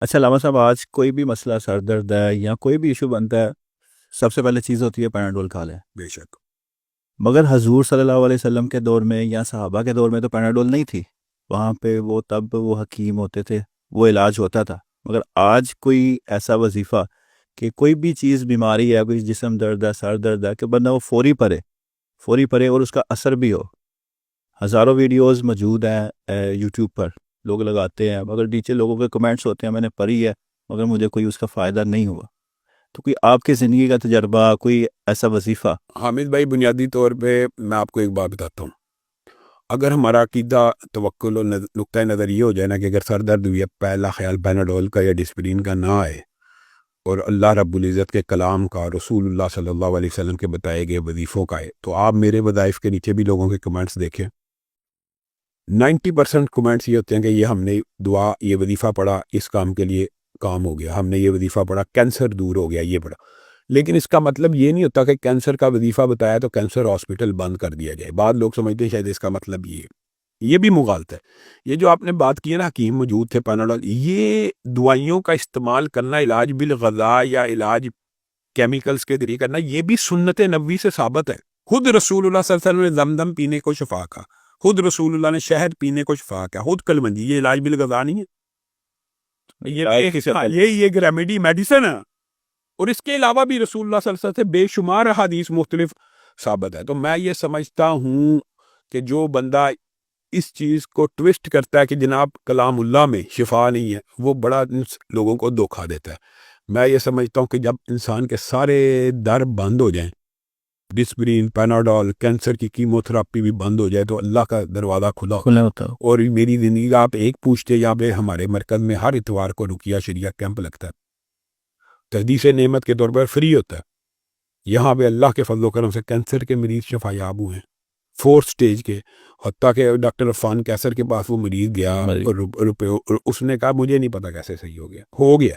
اچھا علامہ صاحب، آج کوئی بھی مسئلہ سر درد ہے یا کوئی بھی ایشو بنتا ہے، سب سے پہلے چیز ہوتی ہے پیناڈول کھا لیں. بے شک. مگر حضور صلی اللہ علیہ وسلم کے دور میں یا صحابہ کے دور میں تو پیناڈول نہیں تھی. وہاں پہ تب وہ حکیم ہوتے تھے، وہ علاج ہوتا تھا. مگر آج کوئی ایسا وظیفہ کہ کوئی بھی چیز بیماری ہے، کوئی جسم درد ہے، سر درد ہے، کہ بندہ وہ فوری پڑھے اور اس کا اثر بھی ہو. ہزاروں ویڈیوز موجود ہیں یوٹیوب پر، لوگ لگاتے ہیں، مگر نیچے لوگوں کے کمنٹس ہوتے ہیں میں نے پڑھی ہے مگر مجھے کوئی اس کا فائدہ نہیں ہوا. تو کوئی آپ کی زندگی کا تجربہ، کوئی ایسا وظیفہ؟ حامد بھائی، بنیادی طور پہ میں آپ کو ایک بات بتاتا ہوں. اگر ہمارا عقیدہ، توکل اور نقطۂ نظر یہ ہو جائے نا کہ اگر سر درد ہوئی ہے، پہلا خیال پیناڈول کا یا ڈسپرین کا نہ آئے، اور اللہ رب العزت کے کلام کا، رسول اللہ صلی اللہ علیہ وسلم کے بتائے گئے وظیفوں کا ہے، تو آپ میرے وظائف کے نیچے بھی لوگوں کے کمنٹس دیکھیں. 90% کمنٹس یہ ہوتے ہیں کہ یہ ہم نے دعا، یہ وظیفہ پڑھا، اس کام کے لیے کام ہو گیا، ہم نے یہ وظیفہ پڑھا، کینسر دور ہو گیا، یہ پڑھا. لیکن اس کا مطلب یہ نہیں ہوتا کہ کینسر کا وظیفہ بتایا تو کینسر ہاسپٹل بند کر دیا جائے. بعض لوگ سمجھتے ہیں شاید اس کا مطلب یہ بھی مغالطہ ہے. یہ جو آپ نے بات کی ہے نا، حکیم موجود تھے پیناڈول، یہ دوائیوں کا استعمال کرنا، علاج بالغذا یا علاج کیمیکلز کے ذریعے کرنا، یہ بھی سنت نبوی سے ثابت ہے. خود رسول اللہ صلی اللہ علیہ وسلم نے زمزم پینے کو شفا کہا، خود رسول اللہ نے شہد پینے کو شفا کہا، خود کلمنجی. یہ علاج بالغذا نہیں ہے، یہ ایک ریمیڈی، میڈیسن ہے. اور اس کے علاوہ بھی رسول اللہ صلی اللہ علیہ وسلم سے بے شمار حدیث مختلف ثابت ہے. تو میں یہ سمجھتا ہوں کہ جو بندہ اس چیز کو ٹوسٹ کرتا ہے کہ جناب کلام اللہ میں شفا نہیں ہے، وہ بڑا لوگوں کو دھوکہ دیتا ہے. میں یہ سمجھتا ہوں کہ جب انسان کے سارے در بند ہو جائیں، ڈسپرین، پیناڈول، کینسر کی کیموتھراپی بھی بند ہو جائے، تو اللہ کا دروازہ کھلا ہوتا ہو. اور میری زندگی کا آپ ایک پوچھتے، یہاں پہ ہمارے مرکز میں ہر اتوار کو رقیہ شریعہ کیمپ لگتا ہے، تحدیث نعمت کے طور پر فری ہوتا ہے. یہاں پہ اللہ کے فضل و کرم سے کینسر کے مریض شفا یاب ہوئے ہیں 4 سٹیج کے. حتیٰ کہ ڈاکٹر عرفان کیسر کے پاس وہ مریض گیا اور روپے، اور اس نے کہا مجھے نہیں پتا کیسے صحیح ہو گیا.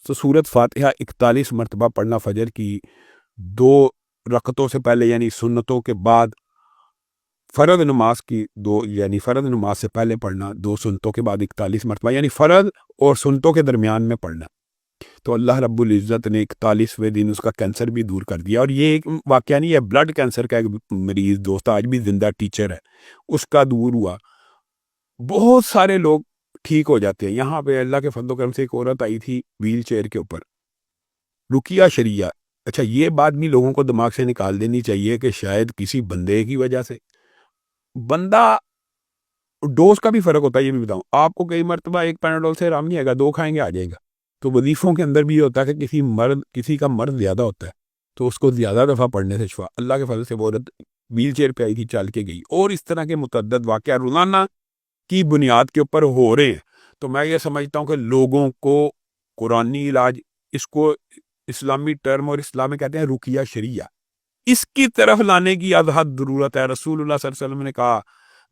تو سورت فاتحہ 41 مرتبہ پڑھنا فجر کی 2 رکعتوں سے پہلے، یعنی سنتوں کے بعد، فرض نماز کی 2، یعنی فرض نماز سے پہلے پڑھنا، 2 سنتوں کے بعد 41 مرتبہ، یعنی فرض اور سنتوں کے درمیان میں پڑھنا. تو اللہ رب العزت نے 41ویں دن اس کا کینسر بھی دور کر دیا. اور یہ ایک واقعہ نہیں ہے، بلڈ کینسر کا ایک مریض دوست آج بھی زندہ ٹیچر ہے، اس کا دور ہوا. بہت سارے لوگ ٹھیک ہو جاتے ہیں. یہاں پہ اللہ کے فضل و کرم سے ایک عورت آئی تھی ویل چیئر کے اوپر، رقیہ شریعہ. اچھا، یہ بات بھی لوگوں کو دماغ سے نکال دینی چاہیے کہ شاید کسی بندے کی وجہ سے، بندہ ڈوز کا بھی فرق ہوتا ہے. یہ بھی بتاؤں آپ کو، کئی مرتبہ ایک پیناڈول سے آرام نہیں آئے گا، 2 کھائیں گے آ جائے گا. تو وظیفوں کے اندر بھی یہ ہوتا ہے کہ کسی کا مرض زیادہ ہوتا ہے تو اس کو زیادہ دفعہ پڑھنے سے شفا. اللہ کے فضل سے وہ عورت ویل چیئر پہ آئی تھی، چل کے گئی. اور اس طرح کے متعدد واقعہ روزانہ کی بنیاد کے اوپر ہو رہے ہیں. تو میں یہ سمجھتا ہوں کہ لوگوں کو قرآنی علاج، اس کو اسلامی ٹرم اور اسلام میں کہتے ہیں رقیہ شریعہ، اس کی طرف لانے کی ازحد ضرورت ہے. رسول اللہ صلی اللہ علیہ وسلم نے کہا،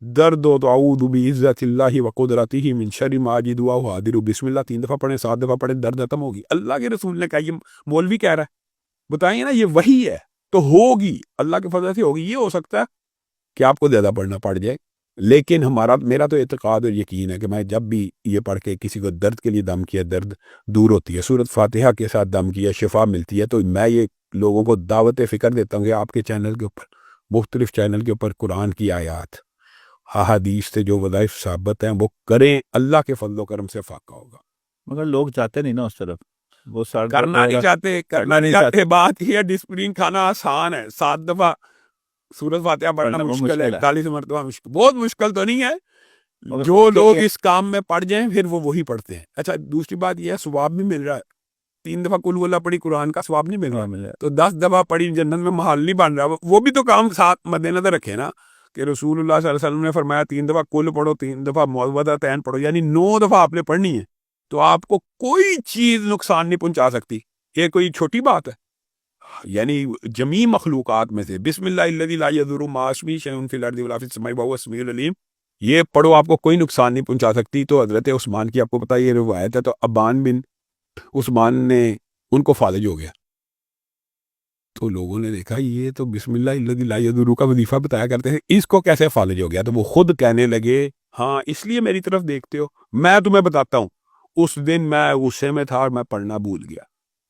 درد و تعوذ بعزت اللہ و قدرتہ من شر ما اجد واحاذر، بسم اللہ 3 دفعہ پڑھیں، 7 دفعہ پڑھیں، درد ختم ہوگی. اللہ کے رسول نے کہا، یہ مولوی کہہ رہا ہے؟ بتائیے نا، یہ وحی ہے تو ہوگی، اللہ کے فضل سے ہوگی. یہ ہو سکتا ہے کہ آپ کو زیادہ پڑھنا پڑ جائے، لیکن میرا تو اعتقاد اور یقین ہے کہ میں جب بھی یہ پڑھ کے کسی کو درد کے لیے دم کیا، درد دور ہوتی ہے. سورت فاتحہ کے ساتھ دم کیا، شفا ملتی ہے. تو میں یہ لوگوں کو دعوت فکر دیتا ہوں کہ آپ کے چینل کے اوپر، مختلف چینل کے اوپر قرآن کی آیات، حدیث سے جو وظائف ثابت ہیں وہ کریں، اللہ کے فضل و کرم سے فاقہ ہوگا. مگر لوگ جاتے نہیں نا اس طرف، وہ کرنا نہیں چاہتے. بات یہ ہے، ڈسپرین کھانا آسان ہے، 7 دفعہ سورت فاتحہ پڑھنا مشکل ہے، 41 مرتبہ مشکل، بہت مشکل تو نہیں ہے. جو لوگ اس کام میں پڑ جائیں پھر وہ وہی پڑھتے ہیں. اچھا، دوسری بات یہ ہے، ثواب بھی مل رہا ہے. 3 دفعہ قل اللہ پڑھی، قرآن کا ثواب نہیں مل رہا، تو 10 دفعہ پڑھی، جنت میں محل نہیں بن رہا. وہ بھی تو کام ساتھ مد نظر رکھے نا کہ رسول اللہ صلی اللہ علیہ وسلم نے فرمایا 3 دفعہ قل پڑھو، 3 دفعہ معوذتین پڑھو، یعنی 9 دفعہ آپ نے پڑھنی ہے. تو آپ کو کوئی چیز نقصان نہیں پہنچا سکتی. یہ کوئی چھوٹی بات ہے؟ یعنی جمیع مخلوقات میں سے بسم اللہ الذی لا یضر مع اسمہ شیء فی الارض ولا فی السماء وهو السمیع العلیم، یہ پڑھو، آپ کو کوئی نقصان نہیں پہنچا سکتی. تو حضرت عثمان کی آپ کو پتہ یہ روایت ہے، تو ابان بن عثمان نے ان کو فالج ہو گیا. تو لوگوں نے دیکھا یہ تو بسم اللہ الذی لا یضر کا وظیفہ بتایا کرتے ہیں، اس کو کیسے فالج ہو گیا؟ تو وہ خود کہنے لگے، ہاں اس لیے میری طرف دیکھتے ہو، میں تمہیں بتاتا ہوں. اس دن میں غصے میں تھا اور میں پڑھنا بھول گیا.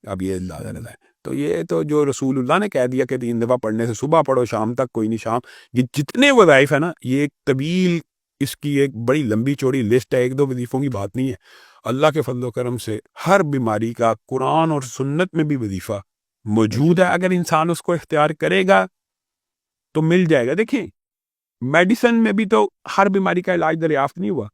اب یہ اندازہ لگا ہے. تو یہ تو جو رسول اللہ نے کہہ دیا کہ 3 دفعہ پڑھنے سے صبح پڑھو شام تک کوئی نہیں شام, یہ جتنے وظائف ہیں نا یہ ایک طویل, اس کی ایک بڑی لمبی چوڑی لسٹ ہے, 1-2 وظیفوں کی بات نہیں ہے. اللہ کے فضل و کرم سے ہر بیماری کا قرآن اور سنت میں بھی وظیفہ موجود ہے. اگر انسان اس کو اختیار کرے گا تو مل جائے گا. دیکھیں میڈیسن میں بھی تو ہر بیماری کا علاج دریافت نہیں ہوا,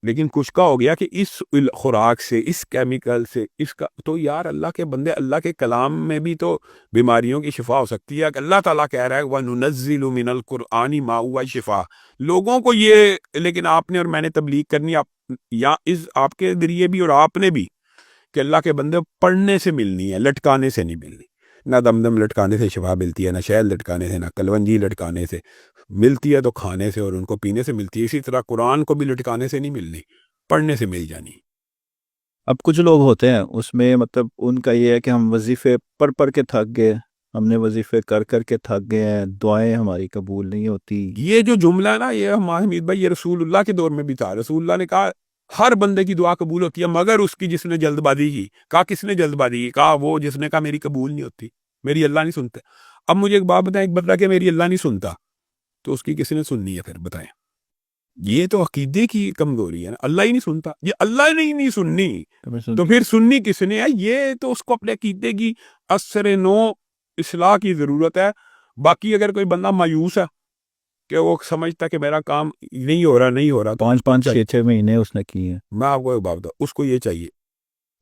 لیکن کچھ کا ہو گیا کہ اس خوراک سے, اس کیمیکل سے, اس کا تو یار اللہ کے بندے, اللہ کے کلام میں بھی تو بیماریوں کی شفا ہو سکتی ہے. کہ اللہ تعالیٰ کہہ رہا ہے وَنُنَزِّلُ مِنَ الْقُرْآنِ مَا هُوَ شِفَاءٌ. لوگوں کو یہ, لیکن آپ نے اور میں نے تبلیغ کرنی یا اس آپ کے ذریعے بھی اور آپ نے بھی, کہ اللہ کے بندے پڑھنے سے ملنی ہے, لٹکانے سے نہیں ملنی. نہ دم لٹکانے سے شفا ملتی ہے, نہ شہد لٹکانے سے, نہ کلونجی لٹکانے سے ملتی ہے, تو کھانے سے اور ان کو پینے سے ملتی ہے. اسی طرح قرآن کو بھی لٹکانے سے نہیں ملنی, پڑھنے سے مل جانی. اب کچھ لوگ ہوتے ہیں اس میں مطلب ان کا یہ ہے کہ ہم وظیفے پڑھ کے تھک گئے, ہم نے وظیفے کر کے تھک گئے ہیں, دعائیں ہماری قبول نہیں ہوتی. یہ جو جملہ ہے نا, یہ حمید بھائی, یہ رسول اللہ کے دور میں بھی تھا. رسول اللہ نے کہا ہر بندے کی دعا قبول ہوتی ہے مگر اس کی جس نے جلد بازی کی. کہا کس نے جلد بازی کی؟ کہا وہ جس نے کہا میری قبول نہیں ہوتی, میری اللہ نہیں سنتے. اب مجھے ایک بات بتائیں, ایک بندہ کہ میری اللہ نہیں سنتا, تو اس کی کس نے سننی ہے؟ پھر بتائیں. یہ تو عقیدے کی کمزوری ہے نا, اللہ ہی نہیں سنتا, یہ اللہ نے ہی نہیں سننی تو پھر سننی کس نے ہے؟ یہ تو اس کو اپنے عقیدے کی اثر نو اصلاح کی ضرورت ہے. باقی اگر کوئی بندہ مایوس ہے کہ وہ سمجھتا کہ میرا کام نہیں ہو رہا 5-6 مہینے اس نے کی ہیں, میں آپ کو ایک بات بتاؤں, اس کو یہ چاہیے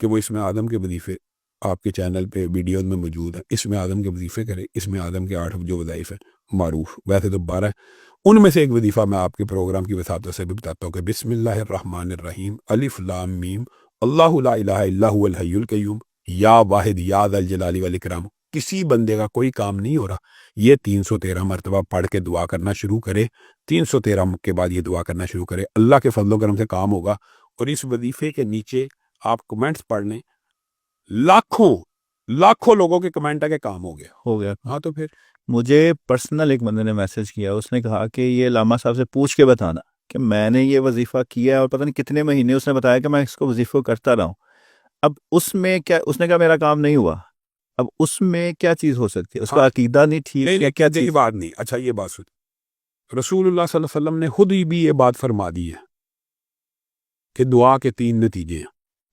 کہ وہ اس میں آدم کے وظیفے آپ کے چینل پہ ویڈیوز میں موجود ہیں, اس میں آدم کے وظیفے کرے. اس میں آدم کے 8 جو وظائف ہیں معروف, ویسے تو 12 ہیں, ان میں سے ایک وظیفہ میں آپ کے پروگرام کی وساطت سے بھی بتاتا ہوں کہ بسم اللہ الرحمن الرحیم الف لام میم اللہ لا الہ الا هو الحی القیوم یا واحد یا ذا الجلال والاکرام. کسی بندے کا کوئی کام نہیں ہو رہا, یہ 313 مرتبہ پڑھ کے دعا کرنا شروع کرے. 313 کے بعد یہ دعا کرنا شروع کرے, اللہ کے فضل و کرم سے کام ہوگا. اور اس وظیفے کے نیچے آپ کمنٹس پڑھ لیں, لاکھوں لوگوں کے کمنٹ ہے کہ کام ہو گیا. ہاں تو پھر مجھے پرسنل ایک بندے نے میسج کیا, اس نے کہا کہ یہ علامہ صاحب سے پوچھ کے بتانا کہ میں نے یہ وظیفہ کیا ہے اور پتہ نہیں کتنے مہینے اس نے بتایا کہ میں اس کو وظیفہ کرتا رہا ہوں. اب اس میں کیا, اس نے کہا میرا کام نہیں ہوا, اب اس میں کیا چیز ہو سکتی ہے؟ اس کا عقیدہ نہیں ٹھیک ہے, کیا چیز بات نہیں. اچھا یہ بات سن, رسول اللہ صلی اللہ علیہ وسلم نے خود ہی بھی یہ بات فرما دی ہے کہ دعا کے 3 نتیجے ہیں.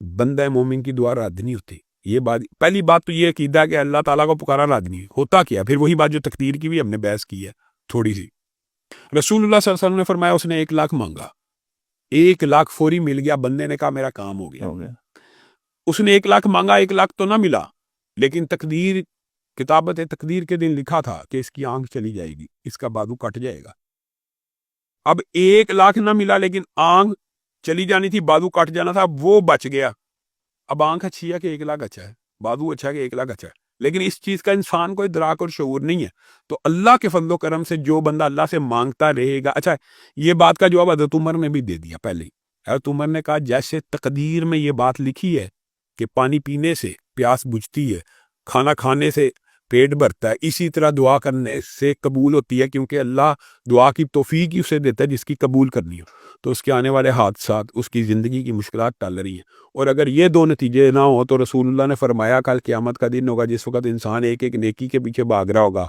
بندہ مومن کی دعا رد نہیں ہوتی. یہ بات, پہلی بات تو یہ عقیدہ کہ اللہ تعالیٰ کو پکارا رد نہیں ہوتا. کیا پھر وہی بات جو تقدیر کی بھی ہم نے بحث کی ہے تھوڑی سی. رسول اللہ صلی اللہ علیہ وسلم نے فرمایا اس نے 1 لاکھ مانگا, 1 لاکھ فوری مل گیا. بندے نے کہا میرا کام ہو گیا. اس نے 1 لاکھ مانگا, 1 لاکھ تو نہ ملا, لیکن تقدیر, کتابت تقدیر کے دن لکھا تھا کہ اس کی آنکھ چلی جائے گی, اس کا بازو کٹ جائے گا. اب 1 لاکھ نہ ملا لیکن آنکھ چلی جانی تھی, بازو کٹ جانا تھا, وہ بچ گیا. اب آنکھ اچھی ہے کہ 1 لاکھ اچھا ہے, بازو اچھا ہے کہ 1 لاکھ اچھا ہے, لیکن اس چیز کا انسان کو ادراک اور شعور نہیں ہے. تو اللہ کے فضل و کرم سے جو بندہ اللہ سے مانگتا رہے گا. اچھا یہ بات کا جواب حضرت عمر نے بھی دے دیا پہلے ہی. حضرت عمر نے کہا جیسے تقدیر میں یہ بات لکھی ہے کہ پانی پینے سے پیاس بجھتی ہے, کھانا کھانے سے پیٹ بھرتا ہے, اسی طرح دعا کرنے سے قبول ہوتی ہے, کیونکہ اللہ دعا کی توفیق ہی اسے دیتا ہے جس کی قبول کرنی ہو. تو اس کے آنے والے حادثات, اس کی زندگی کی مشکلات ٹل رہی ہیں. اور اگر یہ 2 نتیجے نہ ہو تو رسول اللہ نے فرمایا کل قیامت کا دن ہوگا جس وقت انسان ایک نیکی کے پیچھے بھاگ رہا ہوگا.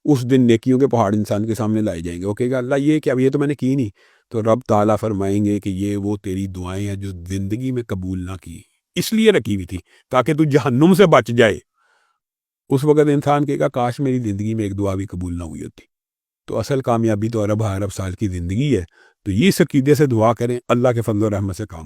اس دن نیکیوں کے پہاڑ انسان کے سامنے لائے جائیں گے. وہ کہے گا اللہ یہ کیا, یہ تو میں نے کی نہیں. تو رب تعالیٰ فرمائیں گے کہ یہ وہ تیری دعائیں ہیں جو زندگی میں قبول نہ کی, اس لیے رکھی ہوئی تھی تاکہ تو جہنم سے بچ جائے. اس وقت انسان کہے گا کاش میری زندگی میں ایک دعا بھی قبول نہ ہوئی ہوتی. تو اصل کامیابی تو ارب سال کی زندگی ہے. تو یہ عقیدے سے دعا کریں, اللہ کے فضل و رحمت سے کام